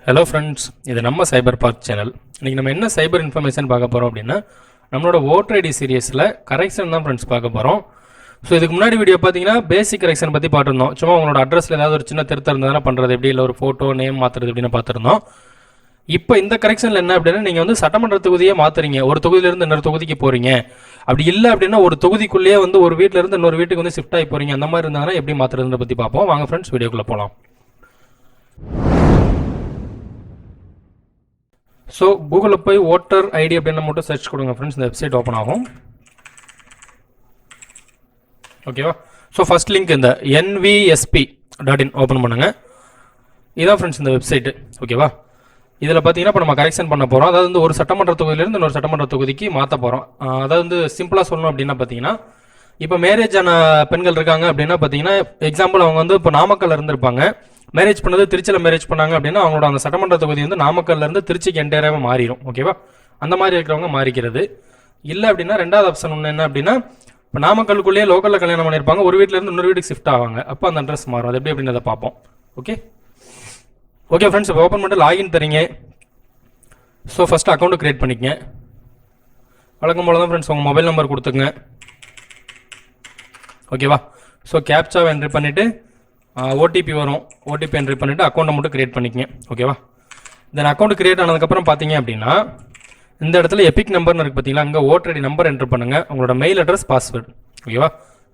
Hello friends, இது நம்ம சைபர் park channel. இன்றைக்கி நம்ம என்ன சைபர் இன்ஃபர்மேஷன் பார்க்க போகிறோம் அப்படின்னா, நம்மளோட ஓட்டர் ஐடி சீரியஸில் கரெக்ஷன் தான் ஃப்ரெண்ட்ஸ் பார்க்க போகிறோம். ஸோ இதுக்கு முன்னாடி வீடியோ பார்த்தீங்கன்னா பேசிக் கரெக்ஷன் பற்றி பார்த்துருந்தோம். சும்மா உங்களோட அட்ரஸில் ஏதாவது ஒரு சின்ன திருத்தம் இருந்தாலும் பண்ணுறது எப்படி, இல்லை ஒரு ஃபோட்டோ நேம் மாற்றுறது எப்படின்னு பார்த்துருந்தோம். இப்போ இந்த கரெக்ஷனில் என்ன அப்படின்னா, நீங்கள் வந்து சட்டமன்ற தொகுதியே மாற்றுறீங்க, ஒரு தொகுதியிலேருந்து இன்னொரு தொகுதிக்கு போகிறீங்க. அப்படி இல்லை அப்படின்னா ஒரு தொகுதிக்குள்ளேயே வந்து ஒரு வீட்டிலேருந்து இன்னொரு வீட்டுக்கு வந்து ஷிஃப்ட் ஆகி போகிறீங்க. அந்த மாதிரி இருந்தாங்கன்னா எப்படி மாற்றுறதுன்னு பற்றி பார்ப்போம். வாங்க ஃப்ரெண்ட்ஸ், வீடியோக்குள்ளே போகலாம். ஸோ கூகுளில் போய் ஓட்டர் ஐடி அப்படின்னு மட்டும் சர்ச் கொடுங்க ஃப்ரெண்ட்ஸ், இந்த வெப்சைட் ஓப்பன் ஆகும். ஓகேவா? ஸோ ஃபர்ஸ்ட் லிங்க் இந்த nvsp.in ஓப்பன் பண்ணுங்க. இதான் ஃப்ரெண்ட்ஸ் இந்த வெப்சைட்டு. ஓகேவா? இதில் பார்த்தீங்கன்னா இப்போ நம்ம கரெக்ஷன் பண்ண போகிறோம். அதாவது வந்து ஒரு சட்டமன்ற தொகுதியிலேருந்து இன்னொரு சட்டமன்ற தொகுதிக்கு மாற்ற போகிறோம். அதாவது வந்து சிம்பிளாக சொல்லணும் அப்படின்னா பார்த்தீங்கன்னா, இப்போ மேரேஜ் ஆன பெண்கள் இருக்காங்க அப்படின்னா பார்த்தீங்கன்னா, எக்ஸாம்பிள் அவங்க வந்து இப்போ நாமக்கல்ல இருந்திருப்பாங்க, மேரேஜ் பண்ணது திருச்சியில் மேரேஜ் பண்ணாங்க அப்படின்னா அவங்களோட அந்த சட்டமன்ற தொகுதி வந்து நாமக்கல்லேருந்து திருச்சிக்கு என்டையராகவே மாறிடும். ஓகேவா? அந்த மாதிரி இருக்கிறவங்க மாறிக்கிறது. இல்லை அப்படின்னா ரெண்டாவது ஆப்ஷன் ஒன்று என்ன அப்படின்னா, இப்போ நாமக்கல்லுக்குள்ளேயே லோக்கலில் கல்யாணம் பண்ணியிருப்பாங்க, ஒரு வீட்டிலேருந்து இன்னொரு வீட்டுக்கு ஷிஃப்ட் ஆவாங்க. அப்போ அந்த அட்ரஸ் மாறும். அது எப்படி அப்படின்றத பார்ப்போம். ஓகே ஃப்ரெண்ட்ஸ், இப்போ ஓப்பன் பண்ணிட்டு லாகின் தரீங்க. ஸோ ஃபஸ்ட்டு அக்கௌண்ட்டு க்ரியேட் பண்ணிக்கங்க. வழக்கம் போல தான் ஃப்ரெண்ட்ஸ் உங்கள் மொபைல் நம்பர் கொடுத்துங்க. ஓகேவா? ஸோ கேப்சாவை என்ட்ரி பண்ணிவிட்டு ஓடிபி வரும், ஓடிபி என்ட்ரி பண்ணிவிட்டு அக்கௌண்ட்டை மட்டும் க்ரியேட் பண்ணிக்கங்க. ஓகேவா? தென் அக்கௌண்ட் க்ரியேட் ஆனதுக்கப்புறம் பார்த்தீங்க அப்படின்னா இந்த இடத்துல எபிக் நம்பர்னு இருக்குது பார்த்தீங்களா, அங்கே ஓட்டர் ஐடி நம்பர் என்ட்ரு பண்ணுங்கள், உங்களோட மெயில் அட்ரஸ் பாஸ்வேர்டு. ஓகேவா?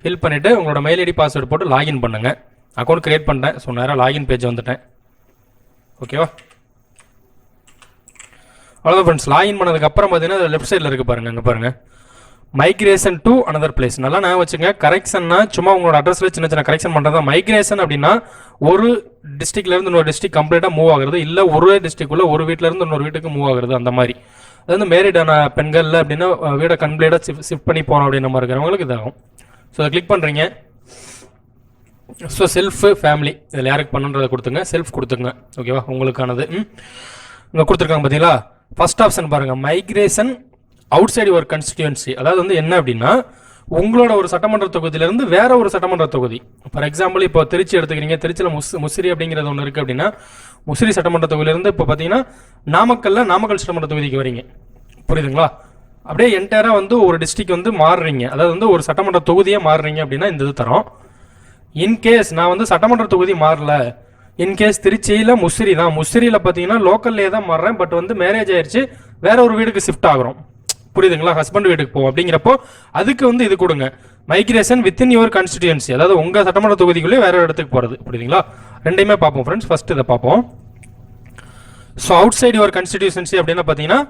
ஃபில் பண்ணிவிட்டு உங்களோட மெயில் ஐடி பாஸ்வேர்டு போட்டு லாகின் பண்ணுங்கள். அக்கௌண்ட் க்ரியேட் பண்ணிட்டேன். ஸோ நேராக லாகின் பேஜ் வந்துட்டேன். ஓகேவா? அவ்வளோதான் ஃப்ரெண்ட்ஸ். லாகின் பண்ணதுக்கப்புறம் பார்த்தீங்கன்னா லெஃப்ட் சைடில் இருக்குது பாருங்கள், அங்கே பாருங்கள் மைக்ரேஷன் டு அனதர் பிளேஸ். நல்லா நான் வச்சுங்க, கரெக்ஷன்னா சும்மா உங்களோட அட்ரஸில் சின்ன சின்ன கரெக்ஷன் பண்ணுறது தான். மைக்ரேஷன் அப்படின்னா ஒரு டிஸ்ட்ரிக்ட்லேருந்து இன்னொரு டிஸ்ட்ரிக்ட் கம்ப்ளீட்டாக மூவ் ஆகுறது, இல்லை ஒரு டிஸ்ட்ரிக்ட்குள்ளே ஒரு வீட்டிலேருந்து இன்னொரு வீட்டுக்கு மூவ் ஆகுறது. அந்த மாதிரி அது வந்து மேரிடான பெண்கள் அப்படின்னா வீடை கம்ப்ளீட்டாக ஷிஃப்ட் பண்ணி போகிறோம் அப்படின்ற மாதிரி இருக்கிறவங்களுக்கு இதாகும். ஸோ அதை கிளிக் பண்ணுறீங்க. ஸோ செல்ஃப் ஃபேமிலி இதில் யாருக்கு பண்ணுன்றதை கொடுத்துங்க, செல்ஃப் கொடுத்துங்க. ஓகேவா? உங்களுக்கானது இங்கே கொடுத்துருக்காங்க பார்த்தீங்களா. ஃபர்ஸ்ட் ஆப்ஷன் பாருங்கள், மைக்ரேஷன் அவுட் சைடு ஒரு கன்ஸ்டிடுவன்சி. அதாவது வந்து என்ன அப்படின்னா, உங்களோட ஒரு சட்டமன்ற தொகுதியிலேருந்து வேற ஒரு சட்டமன்ற தொகுதி. ஃபார் எக்ஸாம்பிள் இப்போ திருச்சி எடுத்துக்கிறீங்க, திருச்சியில் முசிறி அப்படிங்கிறது ஒன்று இருக்குது அப்படின்னா, முசிறி சட்டமன்ற தொகுதியிலேருந்து இப்போ பார்த்தீங்கன்னா நாமக்கல் சட்டமன்ற தொகுதிக்கு வரீங்க. புரியுதுங்களா? அப்படியே என்டையராக வந்து ஒரு டிஸ்ட்ரிக்ட் வந்து மாறுறீங்க, அதாவது வந்து ஒரு சட்டமன்ற தொகுதியே மாறுறீங்க அப்படின்னா இந்த இது தரோம். இன்கேஸ் நான் வந்து சட்டமன்ற தொகுதி மாறல, இன்கேஸ் திருச்சியில் முசிறி தான், முசிறியில் பார்த்தீங்கன்னா லோக்கல்லே தான் மாறுறேன், பட் வந்து மேரேஜ் ஆயிடுச்சு, வேற ஒரு வீட்டுக்கு ஷிஃப்ட் ஆகிறோம். புரியுதுங்களா? ஹஸ்பண்ட் வீட்டுக்கு போவோம் அப்படிங்கிறப்போ அதுக்கு வந்து இது கொடுங்க, மைக்ரேஷன் வித்தின் யுவர் கான்ஸ்டிடியூன்சி, அதாவது உங்கள் சட்டமன்ற தொகுதிக்குள்ளே வேற ஒரு இடத்துக்கு போகிறது. புரியுதுங்களா? ரெண்டையுமே பார்ப்போம் ஃப்ரெண்ட்ஸ். ஃபர்ஸ்ட் இதை பார்ப்போம். ஸோ அவுட் சைடு யுவர் கான்ஸ்டிடியூஷன்சி அப்படின்னா பார்த்தீங்கன்னா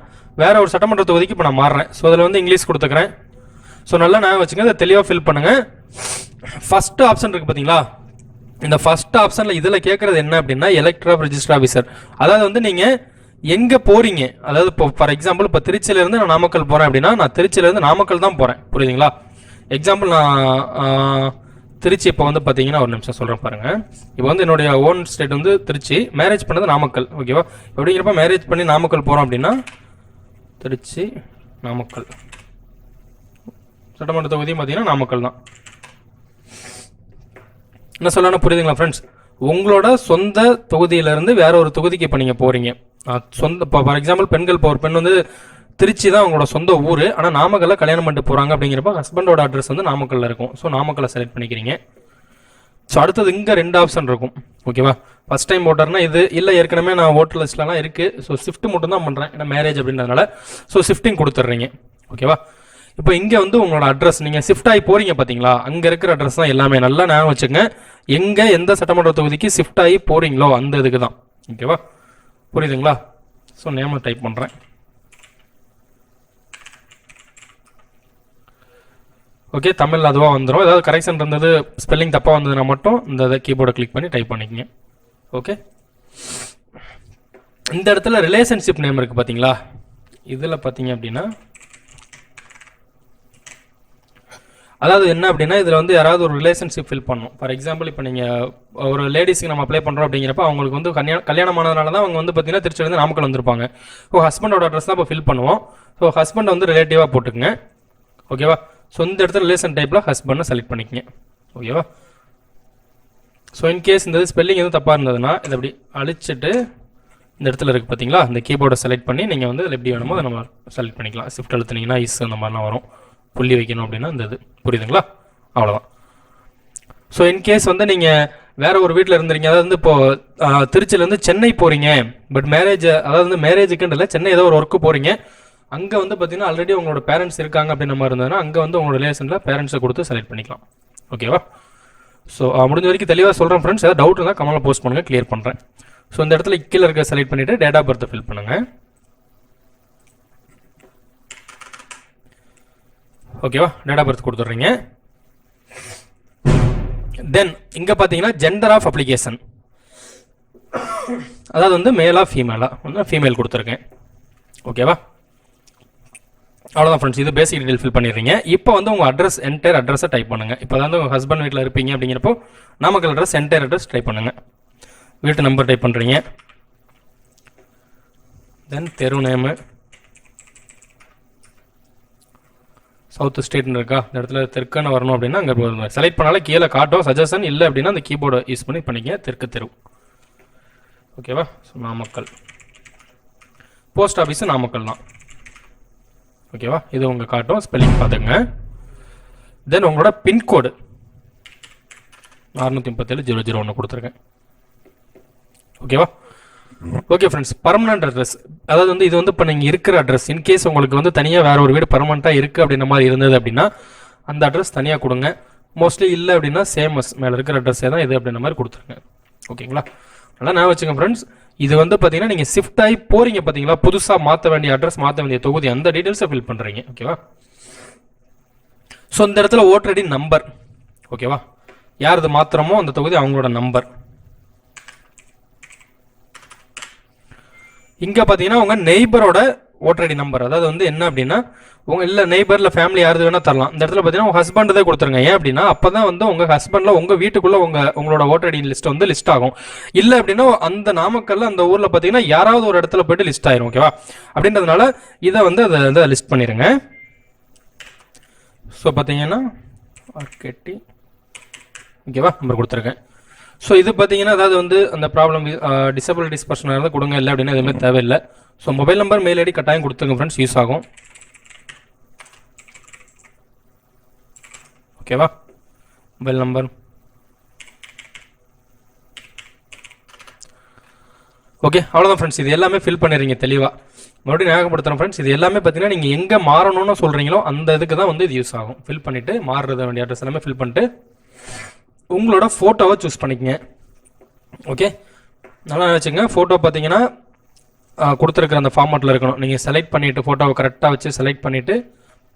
வேற ஒரு சட்டமன்ற தொகுதிக்கு இப்போ நான் மாறுறேன். ஸோ அதில் வந்து இங்கிலீஷ் கொடுத்துக்கிறேன். ஸோ நல்லா நான் வச்சுங்க, அதை தெளிவாக ஃபில் பண்ணுங்க. ஃபர்ஸ்ட் ஆப்ஷன் இருக்குது பார்த்தீங்களா, இந்த ஃபர்ஸ்ட் ஆப்ஷனில் இதில் கேட்குறது என்ன அப்படின்னா எலெக்டர் ஆஃப் ரெஜிஸ்டர் ஆஃபீஸர். அதாவது வந்து நீங்கள் எங்கே போகிறீங்க, அதாவது இப்போ ஃபார் எக்ஸாம்பிள் இப்போ திருச்சியிலேருந்து நான் நாமக்கல் போகிறேன் அப்படின்னா நான் திருச்சியிலேருந்து நாமக்கல் தான் போகிறேன். புரியுதுங்களா? எக்ஸாம்பிள் நான் திருச்சி இப்போ வந்து பார்த்தீங்கன்னா ஒரு நிமிஷம் சொல்கிறேன் பாருங்கள். இப்போ வந்து என்னுடைய ஓன் ஸ்டேட் வந்து திருச்சி, மேரேஜ் பண்ணது நாமக்கல். ஓகேவா? அப்படிங்கிறப்ப மேரேஜ் பண்ணி நாமக்கல் போகிறோம் அப்படின்னா திருச்சி நாமக்கல் சட்டமன்ற தொகுதியும் பார்த்தீங்கன்னா நாமக்கல் தான். என்ன சொல்லணும் புரியுதுங்களா ஃப்ரெண்ட்ஸ்? உங்களோட சொந்த தொகுதியிலேருந்து வேற ஒரு தொகுதிக்கு இப்போ நீங்கள் போகிறீங்க. சொந்த இப்போ ஃபார் எக்ஸாம்பிள் பெண்கள், இப்போ ஒரு பெண் வந்து திருச்சி தான் அவங்களோட சொந்த ஊர், ஆனால் நாமக்கல்ல கல்யாணம் பண்ணிட்டு போகிறாங்க அப்படிங்கிறப்ப ஹஸ்பண்டோட அட்ரஸ் வந்து நாமக்கல்ல இருக்கும். ஸோ நாமக்கல்லை செலக்ட் பண்ணிக்கிறீங்க. ஸோ அடுத்தது இங்கே 2 ஆப்ஷன் இருக்கும். ஓகேவா? ஃபர்ஸ்ட் டைம் ஓட்டர்னா இது, இல்லை ஏற்கனவே நான் ஓட்டர் லிஸ்ட்லாம் இருக்குது. ஸோ ஷிஃப்ட் மட்டும் தான் பண்ணுறேன், ஏன்னா மேரேஜ் அப்படின்றதுனால. ஸோ ஷிஃப்டிங் கொடுத்துட்றீங்க. ஓகேவா? இப்போ இங்கே வந்து உங்களோட அட்ரஸ் நீங்கள் ஷிஃப்ட் ஆகி போகிறீங்க பார்த்தீங்களா, அங்கே இருக்கிற அட்ரஸ் தான் எல்லாமே. நல்லா ஞாபகம் வச்சுங்க, எங்கே எந்த சட்டமன்ற தொகுதிக்கு ஷிஃப்ட் ஆகி போகிறீங்களோ அந்த இதுக்கு தான். ஓகேவா? புரியுதுங்களா? ஸோ நேம் டைப் பண்ணுறேன். ஓகே, தமிழ் அதுவாக வந்துடும். ஏதாவது கரெக்ஷன் இருந்தது, ஸ்பெல்லிங் தப்பாக வந்ததுன்னா மட்டும் இந்த கீபோர்டை கிளிக் பண்ணி டைப் பண்ணிக்கங்க. ஓகே, இந்த இடத்துல ரிலேஷன்ஷிப் நேம் இருக்குது பார்த்தீங்களா, இதில் பார்த்தீங்க அப்படின்னா அதாவது என்ன அப்படின்னா இதில் வந்து யாராவது ஒரு ரிலேஷன்ஷிப் ஃபில் பண்ணணும். ஃபார் எக்ஸாம்பிள் இப்போ நீங்கள் ஒரு லேடிஸ்க்கு நம்ம அப்ளை பண்ணுறோம் அப்படிங்கிறப்ப அவங்களுக்கு வந்து கல்யாணம் ஆனதுனால தான் அவங்க வந்து பார்த்தீங்கன்னா திருச்சியிலேருந்து நாமக்கல் வந்திருப்பாங்க. ஸோ ஹஸ்பண்டோட அட்ரஸ் தான் இப்போ ஃபில் பண்ணுவோம். ஸோ ஹஸ்பண்ட் வந்து ரிலேட்டிவாக போட்டுக்குங்க. ஓகேவா? ஸோ இந்த இடத்துல ரிலேஷன் டைப்பில் ஹஸ்பண்டை செலக்ட் பண்ணிக்கங்க. ஓகேவா? ஸோ இன்கேஸ் இந்த ஸ்பெல்லிங் எதுவும் தப்பாக இருந்ததுன்னா இதை அப்படி அழிச்சிட்டு இந்த இடத்துல இருக்குது பார்த்தீங்களா, இந்த கீபோர்டை செலக்ட் பண்ணி நீங்கள் வந்து எப்படி வேணுமோ அதை நம்ம செலக்ட் பண்ணிக்கலாம். ஷிஃப்ட் அழுத்துனீங்கன்னா இஸ் அந்த மாதிரிலாம் வரும். புள்ளி வைக்கணும் அப்படின்னா இந்த இது புரியுதுங்களா, அவ்வளோதான். ஸோ இன்கேஸ் வந்து நீங்கள் வேறு ஒரு வீட்டில் இருந்துறீங்க, அதாவது வந்து இப்போது திருச்சியிலேருந்து சென்னை போகிறீங்க, பட் மேரேஜ் அதாவது வந்து மேரேஜுக்குன்னு இல்லை, சென்னை ஏதோ ஒரு ஒர்க்கு போகிறீங்க, அங்கே வந்து பார்த்தீங்கன்னா ஆல்ரெடி உங்களோட பேரண்ட்ஸ் இருக்காங்க அப்படின்ற மாதிரி இருந்ததுன்னா அங்கே வந்து உங்களோட ரிலேஷனில் பேரண்ட்ஸை கொடுத்து செலக்ட் பண்ணிக்கலாம். ஓகேவா? ஸோ முடிஞ்ச வரைக்கும் தெளிவாக சொல்கிறேன் ஃப்ரெண்ட்ஸ். ஏதாவது டவுட் இருந்தால் கமெண்ட்டில் போஸ்ட் பண்ணுங்கள், கிளியர் பண்ணுறேன். ஸோ இந்த இடத்துல கீழே இருக்க செலக்ட் பண்ணிவிட்டு டேட் ஆஃப் பர்த்தை ஃபில் பண்ணுங்கள். ஓகேவா? டேட் ஆஃப் பர்த் கொடுத்துட்றீங்க. தென் இங்கே பார்த்தீங்கன்னா ஜெண்டர் ஆஃப் அப்ளிகேஷன், அதாவது வந்து மேலா ஃபீமேலா, வந்து ஃபீமேல் கொடுத்துருக்கேன். ஓகேவா? அவ்வளோதான் ஃப்ரெண்ட்ஸ், இது பேசிக் டீடைல் ஃபில் பண்ணிடுறீங்க. இப்போ வந்து உங்கள் அட்ரஸ் என்டையர் அட்ரஸை டைப் பண்ணுங்கள். இப்போ வந்து உங்கள் ஹஸ்பண்ட் வீட்டில் இருப்பீங்க அப்படிங்கிறப்போ Namakkal address entire address type பண்ணுங்கள். வீட்டு நம்பர் டைப் பண்ணுறீங்க. தென் தெரு நேமு, சவுத் ஸ்டேட்னு இருக்கா, இந்த இடத்துல தெற்குன்னு வரணும் அப்படின்னா அங்கே செலக்ட் பண்ணாலே கீழே காட்டும். சஜஷன் இல்லை அப்படின்னா அந்த கீபோர்டை யூஸ் பண்ணி பண்ணிக்க, தெற்கு தெரு. ஓகேவா? So Namakkal. Post office Namakkal தான். ஓகேவா? இது உங்கள் காட்டும், ஸ்பெல்லிங் பார்த்துங்க. தென் உங்களோட பின்கோடு 637-001 கொடுத்துருக்கேன். ஓகேவா? ஓகே ஃப்ரெண்ட்ஸ், பர்மனன்ட் அட்ரஸ், அதாவது வந்து இது வந்து இப்போ நீங்கள் இருக்கிற அட்ரஸ். இன்கேஸ் உங்களுக்கு வந்து தனியாக வேறு ஒரு வீடு பர்மனெண்ட்டாக இருக்குது அப்படின்ற மாதிரி இருந்தது அப்படின்னா அந்த அட்ரஸ் தனியாக கொடுங்க. மோஸ்ட்லி இல்லை அப்படின்னா சேமஸ் மேலே இருக்கிற அட்ரஸே தான் இது அப்படின்ற மாதிரி கொடுத்துருங்க. ஓகேங்களா? நல்லா நான் வச்சுங்க ஃப்ரெண்ட்ஸ். இது வந்து பார்த்தீங்கன்னா நீங்கள் ஷிஃப்ட் ஆகி போகிறீங்க பார்த்தீங்களா, புதுசாக மாற்ற வேண்டிய அட்ரஸ், மாற்ற வேண்டிய தொகுதி, அந்த டீட்டெயில்ஸை ஃபில் பண்ணுறீங்க. ஓகேவா? ஸோ இந்த இடத்துல ஓட்டர் ஐடி நம்பர். ஓகேவா? யார் இது மாத்திரமோ அந்த தொகுதி அவங்களோட நம்பர். இங்கே பார்த்தீங்கன்னா உங்கள் நெய்பரோட ஓட்டர் ஐடி நம்பர், அதாவது வந்து என்ன அப்படின்னா உங்கள் இல்லை நெய்பரில் ஃபேமிலி யாரு வேணால் தரலாம். இந்த இடத்துல பார்த்தீங்கன்னா உங்கள் ஹஸ்பண்ட் தான் கொடுத்துருங்க. ஏன் அப்படின்னா அப்போ தான் வந்து உங்கள் ஹஸ்பண்டில் உங்கள் வீட்டுக்குள்ளே உங்களோட ஓட்டர் ஐடி லிஸ்ட் வந்து லிஸ்ட் ஆகும். இல்லை அப்படின்னா அந்த நாமக்கல்ல அந்த ஊரில் பார்த்தீங்கன்னா யாராவது ஒரு இடத்துல போய்ட்டு லிஸ்ட் ஆயிரும். ஓகேவா? அப்படின்றதுனால இதை வந்து அதை லிஸ்ட் பண்ணிடுங்க. ஸோ பார்த்தீங்கன்னா ஆர்கேடி, ஓகேவா, நம்பர் கொடுத்துருக்கேன். ஸோ இது பார்த்தீங்கன்னா அதாவது வந்து அந்த ப்ராப்ளம் டிசபிலிட்டிஸ் பர்சனாக இருந்தால் கொடுங்க, இல்லை அப்படின்னா எதுவுமே தேவையில்லை. So mobile number mail ID கட்டாயம் கொடுத்துருங்க ஃப்ரெண்ட்ஸ், யூஸ் ஆகும். ஓகேவா? Mobile number. ஓகே, அவ்வளோதான் ஃப்ரெண்ட்ஸ். இது எல்லாமே ஃபில் பண்ணிடுறீங்க தெளிவாக. மறுபடியும் ஞாபகப்படுத்துகிறேன் ஃப்ரெண்ட்ஸ், இது எல்லாமே பார்த்தீங்கன்னா நீங்கள் எங்கே மாறணும்னு சொல்கிறீங்களோ அந்த இதுக்கு தான் வந்து இது யூஸ் ஆகும். ஃபில் பண்ணிவிட்டு மாறுறத வேண்டிய அட்ரஸ் எல்லாமே ஃபில் பண்ணிட்டு உங்களோட ஃபோட்டோவை சூஸ் பண்ணிக்கங்க. ஓகே, நல்லா வச்சுங்க. ஃபோட்டோ பார்த்தீங்கன்னா கொடுத்துருக்குற அந்த ஃபார்மேட்டில் இருக்கணும். நீங்கள் செலக்ட் பண்ணிவிட்டு ஃபோட்டோவை கரெக்டாக வச்சு செலக்ட் பண்ணிவிட்டு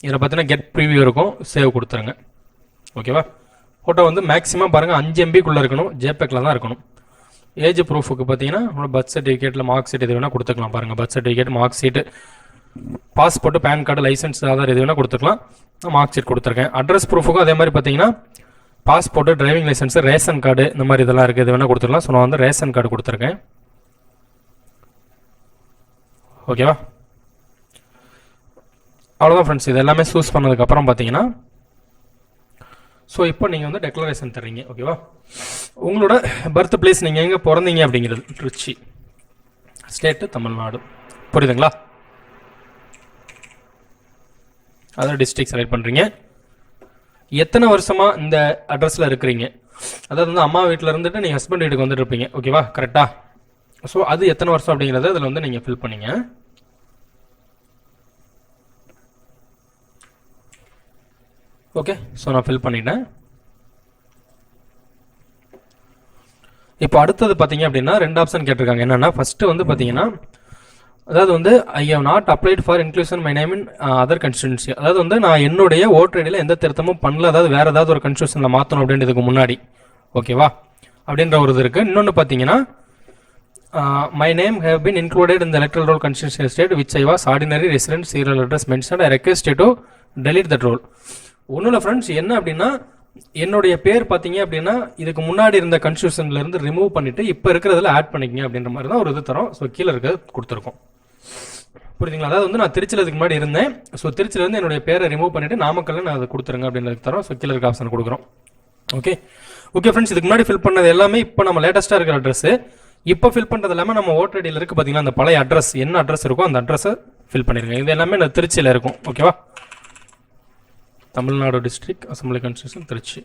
இதில் பார்த்தீங்கன்னா கெட் ப்ரீவியூ இருக்கும், சேவ் கொடுத்துருங்க. ஓகேவா? ஃபோட்டோ வந்து மேக்ஸிமம் பாருங்கள் 5 MB இருக்கணும், ஜேபெக்கில் தான் இருக்கணும். ஏஜ் ப்ரூஃபுக்கு பார்த்தீங்கன்னா உங்களோட பர்த் சர்டிஃபிகேட்டில் மார்க் ஷீட் எது வேணால் கொடுத்துக்கலாம். பாருங்கள், birth certificate, mark sheet, passport, pan card, licence, Aadhaar எது வேணால் கொடுத்துக்கலாம். நான் மார்க் ஷீட் கொடுத்துருக்கேன். அட்ரஸ் ப்ரூஃபுக்கும் அதே மாதிரி பார்த்தீங்கன்னா passport, driving licence, ration card, இந்த மாதிரி இதெல்லாம் இருக்குது, இது வேணால் கொடுத்துக்கலாம். ஸோ நான் வந்து ரேஷன் கார்டு கொடுத்துருக்கேன். ஓகேவா? அவ்வளோதான் ஃப்ரெண்ட்ஸ். இது எல்லாமே சூஸ் பண்ணதுக்கப்புறம் பார்த்தீங்கன்னா ஸோ இப்போ நீங்கள் வந்து டெக்ளரேஷன் தர்றீங்க. ஓகேவா? உங்களோட பர்த் பிளேஸ், நீங்கள் எங்கே பிறந்தீங்க அப்படிங்கிறது திருச்சி, ஸ்டேட்டு தமிழ்நாடு, புரியுதுங்களா? அதாவது டிஸ்ட்ரிக்ட் செலக்ட் பண்ணுறீங்க. எத்தனை வருஷமாக இந்த அட்ரஸில் இருக்கிறீங்க, அதாவது வந்து அம்மா வீட்டில் இருந்துட்டு நீங்கள் ஹஸ்பண்ட் வீட்டுக்கு வந்துட்டு இருப்பீங்க. ஓகேவா? கரெக்டாக? ஸோ அது எத்தனை வருஷம் அப்படிங்கிறத அதில் வந்து நீங்கள் ஃபில் பண்ணிங்க. ஓகே, ஸோ நான் ஃபில் பண்ணிட்டேன். இப்போ அடுத்தது பார்த்தீங்க அப்படின்னா 2 ஆப்ஷன் கேட்டிருக்காங்க. என்னென்னா ஃபஸ்ட்டு வந்து பார்த்தீங்கன்னா அதாவது வந்து I have not applied for inclusion my name in other constituency, அதாவது வந்து நான் என்னுடைய ஓட்டர் ஐடியில் எந்த திருத்தமும் பண்ணல, அதாவது வேறு ஏதாவது ஒரு கன்ஸ்டியூஷனில் மாற்றணும் அப்படின்றதுக்கு முன்னாடி. ஓகேவா? அப்படின்ற ஒரு இது இருக்குது. இன்னொன்று பார்த்தீங்கன்னா my name have been included in the electoral roll constitution state which I was ordinary resident serial address mention I request to delete that roll. ஒன்றும் இல்லை ஃப்ரெண்ட்ஸ், என்ன அப்படின்னா என்னுடைய பேர் பார்த்தீங்க அப்படின்னா இதுக்கு முன்னாடி இருந்த கன்ஸ்டியூஷன்லேருந்து ரிமூவ் பண்ணிவிட்டு இப்போ இருக்கிறதுல ஆட் பண்ணிக்கங்க அப்படின்ற மாதிரி தான் ஒரு இது தரோம். ஸோ கீழே இருக்கிறது கொடுத்துருக்கோம். புரியுதுங்களா? அதாவது வந்து நான் திருச்சியில் இதுக்கு முன்னாடி இருந்தேன். ஸோ திருச்சியிலேருந்து என்னுடைய பேரை ரிமூவ் பண்ணிவிட்டு நாமக்கல்ல நான் அதை கொடுத்துருங்க அப்படின்றதுக்கு தரோம். ஸோ கீழே இருக்க ஆப்ஷன் கொடுக்குறோம். ஓகே ஓகே ஃப்ரெண்ட்ஸ், இதுக்கு முன்னாடி ஃபில் பண்ணது எல்லாமே இப்போ நம்ம லேட்டஸ்ட்டாக இருக்கிற அட்ரஸ். இப்போ ஃபில் பண்ணுறது எல்லாமே நம்ம ஓட்டர் ஐடியில் இருக்குது பார்த்தீங்கன்னா அந்த பழைய அட்ரஸ் என்ன அட்ரஸ் இருக்கோ அந்த அட்ரஸை ஃபில் பண்ணிடுங்க. இது எல்லாமே நான் திருச்சியில் இருக்கும். ஓகேவா? Tamil Nadu district assembly constitution Trichy.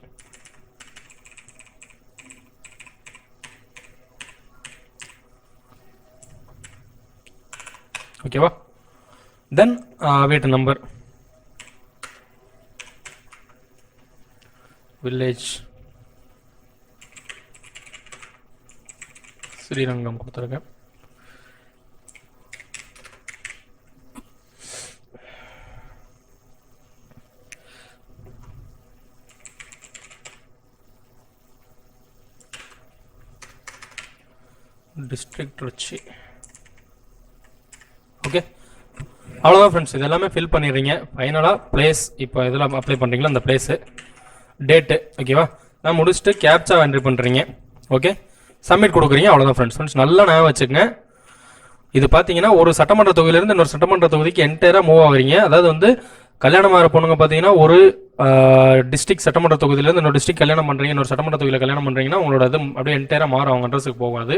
ஓகேவா? தென் வீட்டு நம்பர், வில்லேஜ் ஸ்ரீரங்கம் கொடுத்துருக்கேன். டிஸ்ட்ரிக்ட் திருச்சி. ஓகே, அவ்வளோதான் ஃப்ரெண்ட்ஸ். இது எல்லாமே ஃபில் பண்ணிடுறீங்க. ஃபைனலாக பிளேஸ் இப்போ இதெல்லாம் அப்ளை பண்ணுறீங்களா அந்த பிளேஸு, டேட்டு. ஓகேவா? நான் முடிச்சுட்டு கேப்சா என்ட்ரி பண்ணுறீங்க. ஓகே, சப்மிட் கொடுக்குறீங்க. அவ்வளோதான் ஃப்ரெண்ட்ஸ். நல்லா ஞாபகம் வச்சுக்கோங்க. இது பார்த்தீங்கன்னா ஒரு சட்டமன்ற தொகுதியிலேருந்து இன்னொரு சட்டமன்ற தொகுதிக்கு என்டையராக மூவ் ஆகுறீங்க. அதாவது வந்து கல்யாணம் ஆகிற பொண்ணுங்க பார்த்தீங்கன்னா ஒரு டிஸ்ட்ரிக்ட் சட்டமன்ற தொகுதியிலேருந்து இன்னொரு டிஸ்ட்ரிக்ட் கல்யாணம் பண்ணுறீங்க, இன்னொரு சட்டமன்ற தொகுதியில் கல்யாணம் பண்ணுறீங்கன்னா உங்களோட இது அப்படியே என்டையராக மாறும், அவங்க அட்ரஸுக்கு போகாது.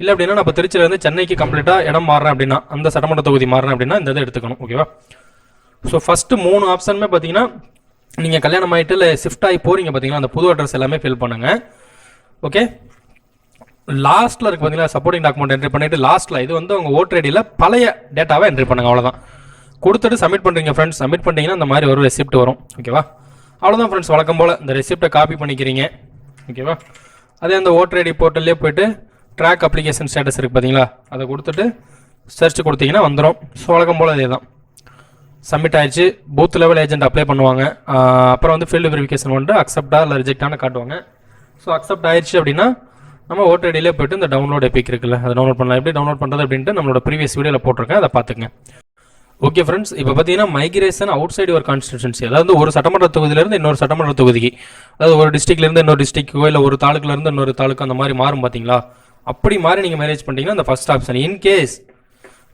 இல்லை அப்படின்னா நான் இப்போ திருச்சியிலேருந்து சென்னைக்கு கம்ப்ளீட்டாக இடம் மாறுறேன் அப்படின்னா, அந்த சட்டமன்ற தொகுதி மாறுறேன் அப்படின்னா இந்த இதை எடுத்துக்கணும். ஓகேவா? ஸோ ஃபஸ்ட்டு 3 ஆப்ஷனுமே பார்த்தீங்கன்னா நீங்கள் கல்யாணம் ஆகிட்டு இல்லை ஷிஃப்ட் ஆகி போகிறீங்க பார்த்தீங்கன்னா அந்த புது அட்ரஸ் எல்லாமே ஃபில் பண்ணுங்கள். ஓகே, லாஸ்ட்டில் இருக்குது பார்த்தீங்கன்னா சப்போர்ட்டிங் டாக்குமெண்ட் என்ட்ரி பண்ணிவிட்டு லாஸ்ட்டில் இது வந்து உங்கள் ஓட்டர் ஐடியில் பழைய டேட்டாவை என்ட்ரி பண்ணுங்கள். அவ்வளோதான். கொடுத்துட்டு சப்மிட் பண்ணுறீங்க ஃப்ரெண்ட்ஸ். சப்மிட் பண்ணிங்கன்னா இந்த மாதிரி ஒரு ரெசிப்ட் வரும். ஓகேவா? அவ்வளோதான் ஃப்ரெண்ட்ஸ். வழக்கம் போல் இந்த ரெசிப்டை காப்பி பண்ணிக்கிறீங்க. ஓகேவா? அதே அந்த ஓட்டர் ஐடி போர்ட்டல்லே போய்ட்டு ட்ராக் அப்ளிகேஷன் ஸ்டேட்டஸ் இருக்குது பார்த்தீங்களா, அதை கொடுத்துட்டு சர்ச் கொடுத்தீங்கன்னா வந்துடும். ஸோ வழக்கம் போல் அதே தான். சப்மிட் ஆயிடுச்சு. பூத் லெவல் ஏஜென்ட் அப்ளை பண்ணுவாங்க. அப்புறம் வந்து ஃபீல்டு வெரிஃபிகேஷன் வந்துட்டு அக்செப்டா இல்லை ரிஜெக்டானு காட்டுவாங்க. ஸோ அக்செப்ட் ஆயிடுச்சு அப்படின்னா நம்ம ஓட்டர் ஐடியிலே போய்ட்டு இந்த டவுன்லோட் எபிக் இருக்குல்ல, அதை டவுன்லோட் பண்ணலாம். எப்படி டவுன்லோட் பண்ணுறது அப்படின்ட்டு நம்மளோட ப்ரீவியஸ் வீடியோவில் போட்டிருக்கேன், அதை பார்த்துங்க. ஓகே ஃப்ரெண்ட்ஸ், இப்போ பார்த்தீங்கன்னா migration out side your constituency, அதாவது ஒரு சட்டமன்ற தொகுதியிலேருந்து இன்னொரு சட்டமன்ற தொகுதிக்கு, அதாவது ஒரு டிஸ்ட்ரிக்ட்லேருந்து இன்னொரு டிஸ்ட்ரிக்டோ இல்லை ஒரு தாலுக்குலேருந்து இன்னொரு தாலுக்கு அந்த மாதிரி மாறும் பார்த்தீங்களா. அப்படி மாதிரி நீங்கள் மேரேஜ் பண்ணிட்டீங்கன்னா அந்த ஃபர்ஸ்ட் ஆப்ஷன். இன்கேஸ்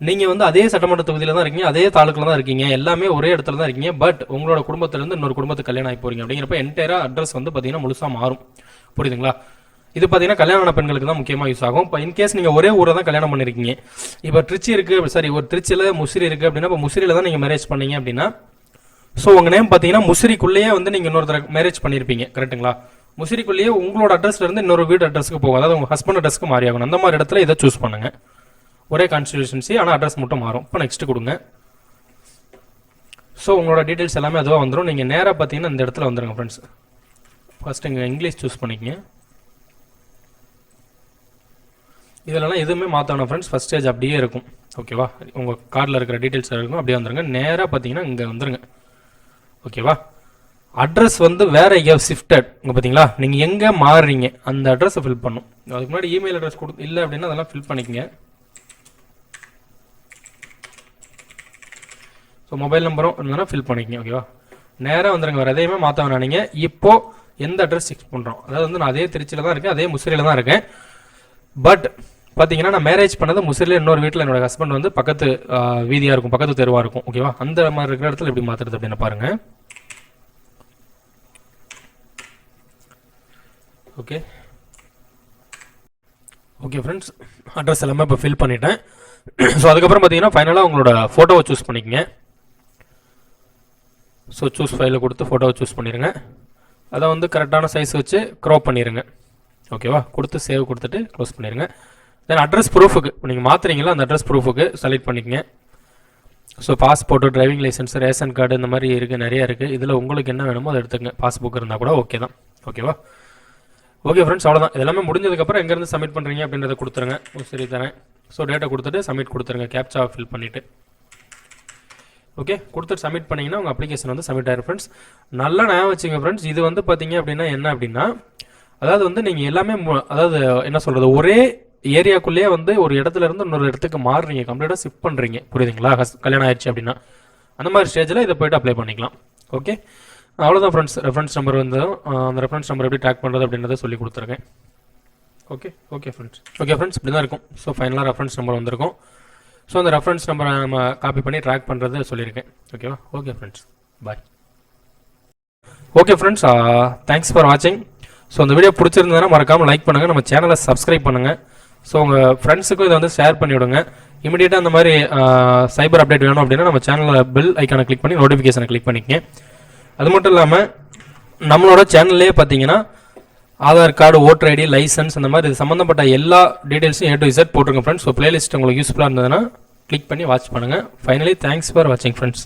நீங்கள் வந்து அதே சட்டமன்ற தொகுதியில் தான் இருக்கீங்க, அதே தாலுக்கில் தான் இருக்கீங்க, எல்லாமே ஒரே இடத்துல தான் இருக்கீங்க, பட் உங்களோட குடும்பத்திலேருந்து இன்னொரு குடும்பத்துக்கு கல்யாணம் ஆகி போகிறீங்க அப்படிங்கிறப்ப என்டையராக அட்ரஸ் வந்து பார்த்தீங்கன்னா முழுசாக மாறும். புரியுதுங்களா? இது பார்த்தீங்கன்னா கல்யாண பெண்களுக்கு தான் முக்கியமாக யூஸ் ஆகும். இப்போ இன்கேஸ் நீங்கள் ஒரே ஊரை தான் கல்யாணம் பண்ணியிருக்கீங்க, இப்போ திருச்சி இருக்குது, சாரி ஒரு திருச்சியில் முசிறி இருக்குது அப்படின்னா இப்போ முசிறியில் தான் நீங்கள் மேரேஜ் பண்ணீங்க அப்படின்னா, ஸோ உங்கள் நேம் பார்த்தீங்கன்னா முசிறிக்குள்ளேயே வந்து நீங்கள் இன்னொருத்தர் மேரேஜ் பண்ணியிருப்பீங்க. கரெக்டுங்களா? முசிறிக்குள்ளேயே உங்களோட அட்ரஸ்லேருந்து இன்னொரு வீடு அட்ரஸுக்கு போகும், அதாவது உங்கள் ஹஸ்பண்ட் அட்ரஸ்க்கு மாறி ஆகணும். அந்த மாதிரி இடத்துல இதை சூஸ் பண்ணுங்க. ஒரே கான்ஸ்டிடியூஷன்சி, ஆனால் அட்ரஸ் மட்டும் மாறும். இப்போ நெக்ஸ்ட் கொடுங்க. ஸோ உங்களோட டீட்டெயில்ஸ் எல்லாமே அதுவாக வந்துடும். நீங்கள் நேராக பார்த்தீங்கன்னா இந்த இடத்துல வந்துடுங்க ஃப்ரெண்ட்ஸ். ஃபர்ஸ்ட் இங்கே இங்கிலீஷ் சூஸ் பண்ணிக்கங்க. இதெல்லாம் எதுவுமே மாற்றணும் ஃப்ரெண்ட்ஸ். ஃபர்ஸ்ட் ஸ்டேஜ் அப்படியே இருக்கும். ஓகேவா? உங்கள் கார்டில் இருக்கிற டீட்டெயில்ஸ் இருக்கும், அப்படியே வந்துருங்க. நேராக பார்த்தீங்கன்னா இங்கே வந்துருங்க. ஓகேவா? அட்ரஸ் வந்து வேற எங்கேயாவது ஷிஃப்டட் இங்கே பார்த்தீங்களா, நீங்கள் எங்கே மாறுறீங்க அந்த அட்ரஸை ஃபில் பண்ணும். அதுக்கு முன்னாடி இமெயில் அட்ரஸ் கொடுத்து இல்லை அப்படின்னா அதெல்லாம் ஃபில் பண்ணிக்கங்க. ஸோ மொபைல் நம்பரும் இருந்ததுன்னா ஃபில் பண்ணிக்கங்க. ஓகேவா? நேராக வந்துருங்க. வேறு எதையுமே மாற்ற வேணாம். நீங்கள் இப்போ எந்த அட்ரஸ் ஃபிக்ஸ் பண்ணுறோம், அதாவது வந்து நான் அதே திருச்சியில் தான் இருக்கேன், அதே முசிறியில் தான் இருக்கேன், பட் பார்த்தீங்கன்னா நான் மேரேஜ் பண்ணது முசிறியில் இன்னொரு வீட்டில் என்னோட ஹஸ்பண்ட் வந்து பக்கத்து வீதியாக இருக்கும், பக்கத்து தெருவாக இருக்கும். ஓகேவா? அந்த மாதிரி இருக்கிற இடத்துல எப்படி மாற்றுறது அப்படின்னு பாருங்க. ஓகே ஓகே ஃப்ரெண்ட்ஸ், அட்ரஸ் எல்லாமே இப்போ ஃபில் பண்ணிட்டேன். ஸோ அதுக்கப்புறம் பார்த்தீங்கன்னா ஃபைனலாக உங்களோட ஃபோட்டோவை சூஸ் பண்ணிக்கங்க. ஸோ சூஸ் ஃபைலில் கொடுத்து ஃபோட்டோவை சூஸ் பண்ணிடுங்க. அதை வந்து கரெக்டான சைஸ் வச்சு க்ராப் பண்ணிடுங்க. ஓகேவா? கொடுத்து சேவ் கொடுத்துட்டு க்ளோஸ் பண்ணிடுங்க. தென் அட்ரஸ் ப்ரூஃபுக்கு நீங்கள் மாற்றுறீங்களா அந்த அட்ரஸ் ப்ரூஃபுக்கு செலக்ட் பண்ணிக்கங்க. So passport, driving licence, ration card இந்த மாதிரி இருக்குது, நிறையா இருக்குது. இதில் உங்களுக்கு என்ன வேணுமோ அதை எடுத்துக்கங்க. பாஸ்புக் இருந்தால் கூட ஓகே தான். ஓகேவா? ஓகே ஃப்ரெண்ட்ஸ், அவ்வளோதான். இதெல்லாமே முடிஞ்சதுக்கப்புறம் எங்கேருந்து சப்மிட் பண்ணுறீங்க அப்படின்றத கொடுத்துருங்க. சரி தரேன். ஸோ டேட்டா கொடுத்துட்டு சப்மிட் கொடுத்துருங்க. கேப்சா ஃபில் பண்ணிவிட்டு ஓகே கொடுத்துட்டு சப்மிட் பண்ணிங்கன்னா உங்கள் அப்ளிகேஷன் வந்து சப்மிட் ஆயிரும் ஃப்ரெண்ட்ஸ். நல்லா ஞாபகம் வச்சுங்க ஃப்ரெண்ட்ஸ். இது வந்து பார்த்தீங்க அப்படின்னா என்ன அப்படின்னா, அதாவது வந்து நீங்கள் எல்லாமே அதாவது என்ன சொல்கிறது, ஒரே ஏரியாக்குள்ளேயே வந்து ஒரு இடத்துல இருந்து இன்னொரு இடத்துக்கு மாறுறீங்க, கம்ப்ளீட்டாக ஷிஃப்ட் பண்ணுறீங்க. புரியுதுங்களா? கல்யாணம் ஆயிடுச்சு அப்படின்னா அந்த மாதிரி ஸ்டேஜில் இதை போய்ட்டு அப்ளை பண்ணிக்கலாம். ஓகே, அவ்வளோதான் ஃப்ரெண்ட்ஸ். ரெஃபரன்ஸ் நம்பர் வந்து அந்த ரெஃபரன்ஸ் நம்பர் எப்படி ட்ராக் பண்ணுறது அப்படின்றத சொல்லி கொடுத்துருக்கேன். Okay okay friends. Okay friends, இப்படி தான் இருக்கும். ஸோ ஃபைனலாக ரெஃபரன்ஸ் நம்பர் வந்திருக்கும். ஸோ அந்த ரெஃபரன்ஸ் நம்பரை நம்ம காப்பி பண்ணி ட்ராக் பண்ணுறது சொல்லியிருக்கேன். ஓகேவா? Okay friends, bye. Okay friends, thanks for வாட்சிங். ஸோ அந்த வீடியோ பிடிச்சிருந்ததுன்னா மறக்காமல் லைக் பண்ணுங்கள், நம்ம சேனலை சப்ஸ்கிரைப் பண்ணுங்கள். ஸோ உங்கள் ஃப்ரெண்ட்ஸுக்கும் இதை வந்து ஷேர் பண்ணிவிடுங்க. இமீடியட்டாக அந்த மாதிரி சைபர் அப்டேட் வேணும் அப்படின்னா நம்ம சேனலில் பெல் ஐக்கானை கிளிக் பண்ணி நோட்டிஃபிகேஷனை கிளிக் பண்ணிக்கங்க. அது மட்டும் இல்லாமல் நம்மளோட சேனல்லே பார்த்தீங்கன்னா Aadhaar card, voter ID, licence அந்த மாதிரி இது சம்மந்தப்பட்ட எல்லா டீட்டெயில்ஸும் A to Z போட்டுருங்க ஃப்ரெண்ட்ஸ். ஸோ பிளேலிஸ்ட் உங்களுக்கு யூஸ்ஃபுல்லாக இருந்ததுன்னா கிளிக் பண்ணி வாட்ச் பண்ணுங்கள். ஃபைனலி தேங்க்ஸ் ஃபார் வாட்சிங் ஃப்ரெண்ட்ஸ்.